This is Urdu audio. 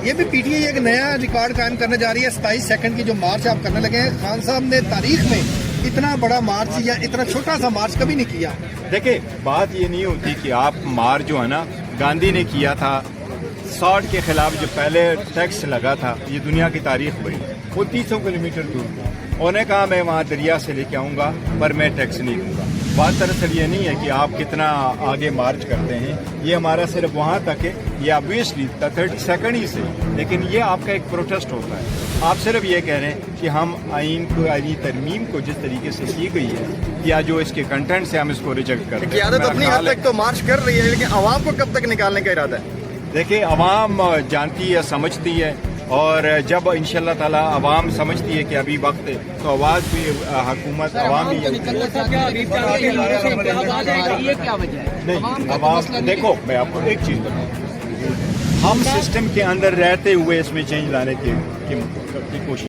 یہ بھی پی ٹی آئی ایک نیا ریکارڈ قائم کرنے جا رہی ہے. 27 سیکنڈ کی جو مارچ آپ کرنے لگے ہیں. خان صاحب نے تاریخ میں اتنا بڑا مارچ یا اتنا چھوٹا سا مارچ کبھی نہیں کیا. دیکھیں بات یہ نہیں ہوتی کہ آپ مارچ جو ہے نا گاندھی نے کیا تھا 60 کے خلاف جو پہلے ٹیکس لگا تھا, یہ دنیا کی تاریخ بڑی, وہ 300 کلومیٹر دور تھا. انہوں نے کہا میں وہاں دریا سے لے کے آؤں گا پر میں ٹیکس نہیں دوں گا. بات دراصل یہ نہیں ہے کہ آپ کتنا آگے مارچ کرتے ہیں, یہ ہمارا صرف وہاں تک ہے, یہ آبویسلی 30 سیکنڈ ہی سے, لیکن یہ آپ کا ایک پروٹیسٹ ہوتا ہے. آپ صرف یہ کہہ رہے ہیں کہ ہم آئین کو, آئینی ترمیم کو جس طریقے سے کی گئی ہے یا جو اس کے کنٹینٹ سے ہم اس کو ریجیکٹ کرتے ہیں. قیادت اپنی حد تک تو مارچ کر رہی ہے, لیکن عوام کو کب تک نکالنے کا ارادہ ہے؟ دیکھیں عوام جانتی ہے, سمجھتی ہے, اور جب انشاءاللہ تعالی عوام سمجھتی ہے کہ ابھی وقت ہے تو آواز بھی حکومت عوام بھی نہیں. عوام دیکھو میں آپ کو ایک چیز بتاؤں, ہم سسٹم کے اندر رہتے ہوئے اس میں چینج لانے کی کوشش